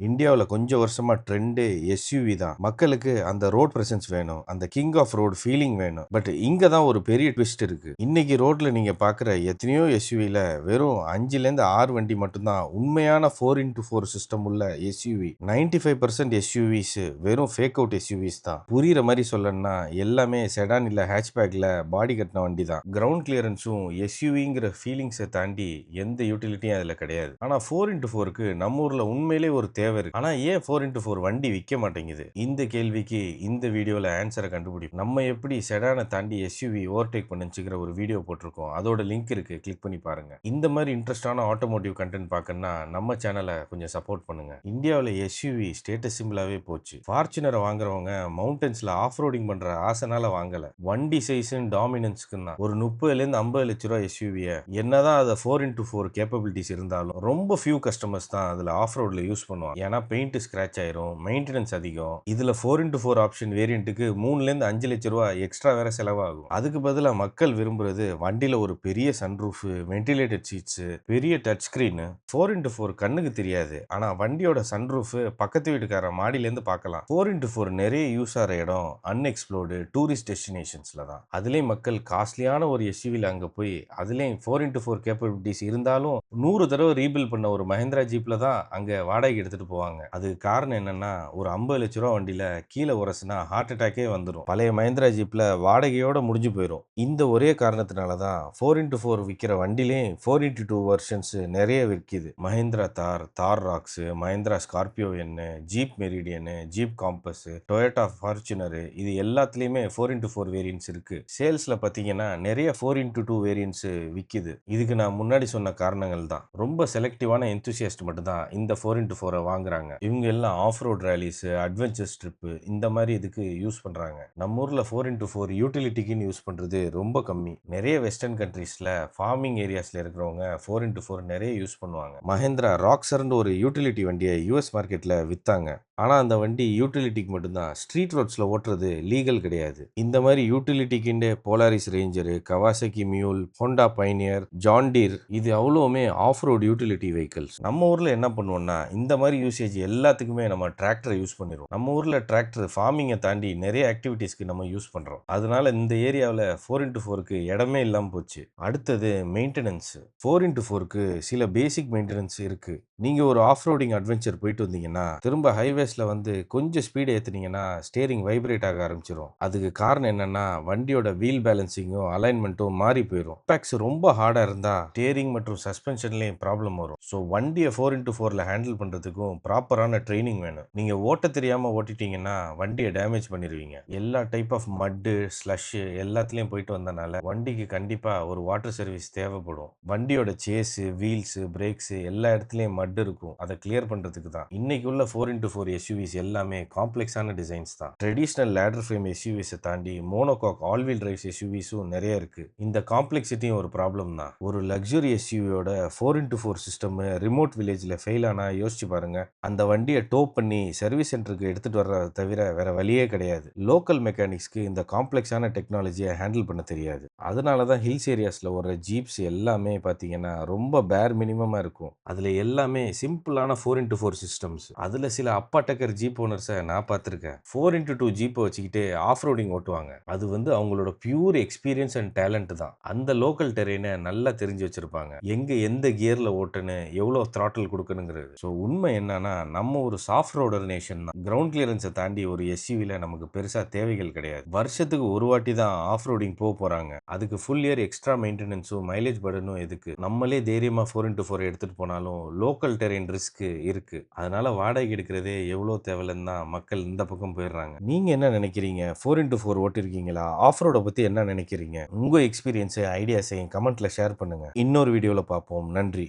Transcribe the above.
இந்தியாவுல கொஞ்சம் வருஷமா ட்ரெண்டே எஸ்யூவி தான். மக்களுக்கு அந்த ரோட் பிரசன்ஸ் வேணும். அந்த கிங் ஆஃப் ரோட் ஃபீலிங் வேணும். பட் இங்க தான் ஒரு பெரிய ட்விஸ்ட் இருக்கு. இன்னைக்கு ரோட்ல நீங்க பார்க்குற எத்தனையோ எஸ்யூவில வெறும் 5லேருந்து 6 வண்டி மட்டும்தான் உண்மையான 4x4 சிஸ்டம் உள்ள எஸ்யூவி. 95% எஸ்யூவிஸ் வெறும் ஃபேக் அவுட் எஸ்யூவிஸ் தான். புரியிற மாரி சொல்லணும்னா எல்லாமே செடான் இல்ல ஹேட்ச்பேக்ல பாடி கட்டின வண்டி தான். கிரவுண்ட் கிளியரன்ஸும் எஸ்யூவிங்கிற ஃபீலிங்ஸை தாண்டி எந்த யூட்டிலிட்டியும் அதுல கிடையாது. ஆனா 4x4க்கு நம்ம ஊர்ல உண்மையிலே ஒரு தேவை இருக்கு. ஆனா ஏன் 4x4 வண்டி விற்க மாட்டேங்குது? இந்த கேள்விக்கு இந்த வீடியோல ஆன்சரை கண்டுபிடிப்போம். நம்ம எப்படி செடானை தாண்டி எஸ்யூவி ஓவர்டேக் பண்ணுச்சுங்கிற ஒரு வீடியோ போட்டிருக்கோம். அதோட லிங்க் இருக்கு, கிளிக் பண்ணி பாருங்க. இந்த மாதிரி இன்ட்ரெஸ்டான ஆட்டோமோட்டிவ் கண்டென்ட் பார்க்கணும்னா நம்ம சேனலை கொஞ்சம் சப்போர்ட் பண்ணுங்க. இந்தியாவில் எஸ்யூவி ஸ்டேட்டஸ் சிம்பிளாவே போச்சு. ஃபார்ச்சுனரை வாங்குறவங்க மவுண்டன்ஸ்ல ஆஃப் ரோடிங் பண்ற ஆசைனால வாங்கல. வண்டி சைஸும் டாமினன்ஸ்க்கு தான். ஒரு 30லேருந்து 50 லட்ச ரூபாய் எஸ்யூவியை என்னதான் அதை 4x4 கேப்பபிலிட்டிஸ் இருந்தாலும் ரொம்ப ஃபியூ கஸ்டமர்ஸ் தான் அதுல ஆஃப் ரோட்ல யூஸ் பண்ணுவாங்க. ஏன்னா பெயிண்ட் ஸ்கிராச் ஆயிரும், மெயின்டெனன்ஸ் அதிகம். இதுல 4x4 ஆப்ஷன் வேரியண்ட்டுக்கு 3லேருந்து 5 லட்ச ரூபாய் எக்ஸ்ட்ரா வேற செலவாகும். அதுக்கு பதிலா மக்கள் விரும்புறது வண்டியில ஒரு பெரிய சன்ரூஃப், வென்டிலேட்டட் சீட்ஸ், பெரிய டச் ஸ்கிரீன். 4x4 கண்ணுக்கு தெரியாது, ஆனா வண்டியோட சன்ரூஃப் பக்கத்து வீட்டுக்கார மாடியில இருந்து பார்க்கலாம். 4x4 நிறைய யூஸ் ஆகிற இடம் அன்எக்ஸ்ப்ளோர்டு டூரிஸ்ட் டெஸ்டினேஷன்ஸ்ல தான். அதுலயும் மக்கள் காஸ்ட்லியான ஒரு எஸ்யூவில அங்க போய் அதுலயும் 4x4 கேப்பபிலிட்டிஸ் இருந்தாலும் 100 தடவை ரீபில் பண்ண ஒரு மஹிந்திரா ஜீப்ல தான் அங்க வாடகைக்கு எடுத்துட்டு போவாங்க. அது காரணம் என்னன்னா, ஒரு 50 லட்ச ரூபா வண்டியில கீழே உரசுனா ஹார்ட் அட்டாக்கே வந்துடும். பழைய மஹிந்திரா ஜீப்ல வாடகையோட முடிஞ்சு போயிடும். இந்த ஒரே காரணத்தினால தான் 4x4 விற்கிற வண்டியிலேயும் 4x2 வெர்ஷன்ஸ் நிறைய விற்கிது. மஹிந்திரா தார், தார் ராக்ஸ், மஹிந்திரா ஸ்கார்பியோ என்ன, Jeep Meridian, Jeep Compass, Toyota Fortuner, இது எல்லாத்துலயுமே 4x4 வேரியன்ட்ஸ் இருக்கு. சேல்ஸ்ல பாத்தீங்கன்னா நிறைய 4x2 வேரியன்ட்ஸ் விற்கிது. இதுக்கு நான் முன்னாடி சொன்ன காரணங்கள் தான். ரொம்ப செலக்டிவான எந்தூசியஸ்ட் மட்டும் தான் இந்த 4x4 வாங்குறாங்க. இவங்க எல்லாம் off road rallies, adventures trip இந்த மாதிரி இதுக்கு யூஸ் பண்றாங்க. நம்ம ஊர்ல 4x4 யூட்டிலிட்டிக்குன்னு யூஸ் பண்றது ரொம்ப கம்மி. நிறைய வெஸ்டர்ன் கண்ட்ரீஸ்ல ஃபார்மிங் ஏரியாஸ்ல இருக்கிறவங்க 4x4 நிறைய யூஸ் பண்ணுவாங்க. மஹேந்திரா ராக்ஸர்னு ஒரு யூட்டிலிட்டி வண்டியை யூஎஸ் மார்க்கெட்ல வித்தாங்க. ஆனா அந்த வண்டி யூட்டிலிட்டிக்கு மட்டும்தான். ஸ்ட்ரீட் ரோட்ஸ்ல ஓட்டுறது லீகல் கிடையாது. இந்த மாதிரி யூட்டிலிட்டிக்குண்டே Polaris Ranger, Kawasaki Mule, Honda Pioneer, John Deere, இது அவ்வளவுமே ஆஃப் ரோட் யூட்டிலிட்டி வெஹிக்கிள்ஸ். நம்ம ஊர்ல என்ன பண்ணுவோம்னா, இந்த மாதிரி யூசேஜ் எல்லாத்துக்குமே நம்ம டிராக்டரை யூஸ் பண்ணிடுவோம். நம்ம ஊர்ல டிராக்டர் ஃபார்மிங்கை தாண்டி நிறைய ஆக்டிவிட்டீஸ்க்கு நம்ம யூஸ் பண்றோம். அதனால இந்த ஏரியாவில் 4x4க்கு இடமே இல்லாம போச்சு. அடுத்தது மெயின்டெனன்ஸ். 4x4க்கு சில பேசிக் மெயின்டெனன்ஸ் இருக்கு. நீங்க ஒரு ஆஃப் ரோடிங் அட்வென்ச்சர் போயிட்டு வந்தீங்கன்னா திரும்ப ஹைவேஸ்ல வந்து கொஞ்சம் ஸ்பீடு ஏத்துனீங்கன்னா ஸ்டேரிங் வைப்ரேட் ஆக ஆரம்பிச்சிடும். அதுக்கு காரணம் என்னன்னா, வண்டியோட வீல் பேலன்சிங்கும் அலைன்மெண்ட்டும் மாறி போயிடும். பேக்ஸ் ரொம்ப ஹார்டா இருந்தா ஸ்டேரிங் மற்றும் சஸ்பென்ஷன்லயும் ப்ராப்ளம் வரும். ஸோ வண்டியை 4x4ல ஹேண்டில் பண்றதுக்கும் ப்ராப்பரான ட்ரைனிங் வேணும். நீங்க ஓட்ட தெரியாம ஓட்டிட்டீங்கன்னா வண்டியை டேமேஜ் பண்ணிடுவீங்க. எல்லா டைப் ஆஃப் மட்டு, ஸ்லஷ் எல்லாத்துலயும் போயிட்டு வந்தனால வண்டிக்கு கண்டிப்பா ஒரு வாட்டர் சர்வீஸ் தேவைப்படும். வண்டியோட சேஸ், வீல்ஸ், பிரேக்ஸ் எல்லா இடத்துலயும் மட் இருக்கும். அதை கிளியர் பண்றதுக்கு தான். இன்னைக்கு உள்ள 4x4 எஸ்யூவிஸ் எல்லாமே காம்ப்ளெக்ஸான டிசைன்ஸ் தான். ட்ரெடிஷனல் லேடர் ஃப்ரேம் எஸ்யூவிஸை தாண்டி மோனோகாக் ஆல் வீல் டிரைவ்ஸ் எஸ்யூவிஸும் நிறைய இருக்கு. இந்த காம்ப்ளெக்சிட்டியும் ஒரு ப்ராப்ளம் தான். ஒரு லக்ஸுரி எஸ்யூவியோட 4x4 சிஸ்டம் ரிமோட் வில்லேஜ்ல ஃபெயில் ஆனா யோசிச்சு பாருங்க. அந்த வண்டியை டோ பண்ணி சர்வீஸ் சென்டருக்கு எடுத்துட்டு வர்றத தவிர வேற வழியே கிடையாது. லோக்கல் மெக்கானிக்ஸ்க்கு இந்த காம்ப்ளெக்ஸான டெக்னாலஜியை ஹேண்டில் பண்ண தெரியாது. அதனால தான் ஹில்ஸ் ஏரியாஸ்ல வர ஜீப்ஸ் எல்லாமே பார்த்தீங்கன்னா ரொம்ப பேர் மினிமமா இருக்கும். அதுல எல்லாமே சிம்பிளான 4x4 சிஸ்டம்ஸ். அதுல சில அப்பா டக்கர் ஜீப் ஓனர்ஸை நான் பார்த்திருக்கேன். 4x2 ஜீப்பை வச்சுக்கிட்டு ஆஃப் ரோடிங் ஓட்டுவாங்க. அது வந்து அவங்களோட பியூர் எக்ஸ்பீரியன்ஸ் அண்ட் டேலண்ட் தான். அந்த லோக்கல் டெரெயினை நல்லா தெரிஞ்சு வச்சிருப்பாங்க. எங்க எந்த கியர்ல ஓட்டணும், எவ்வளவு த்ராட்டில் கொடுக்கணுங்கிறது. ஸோ உண்மை என்னன்னா, நம்ம ஒரு சாஃப்ட் ரோடர் நேஷன் தான். கிரவுண்ட் கிளியரன்ஸை தாண்டி ஒரு எஸ்யூவில நமக்கு பெருசா தேவைகள் கிடையாது. வருஷத்துக்கு ஒரு வாட்டி தான் ஆஃப் ரோடிங் போறாங்க. அதுக்கு ஃபுல் இயர் எக்ஸ்ட்ரா மெயின்டெனன்ஸும் மைலேஜ் பர்டனும் எதுக்கு? நம்மளே தைரியமா 4x4 எடுத்துட்டு போனாலும் லோக்கல் டெரெயின் ரிஸ்க் இருக்கு. அதனால வாடகை எடுக்கிறதே எவ்வளவு தேவையில்லைன்னு தான் மக்கள் இந்த பக்கம் போயிடுறாங்க. நீங்க என்ன நினைக்கிறீங்க? 4x4 ஓட்டிருக்கீங்களா? ஆஃப் ரோட பத்தி என்ன நினைக்கிறீங்க? உங்க எக்ஸ்பீரியன்ஸ், ஐடியாஸை கமெண்ட்ல ஷேர் பண்ணுங்க. இன்னொரு வீடியோல பார்ப்போம். நன்றி.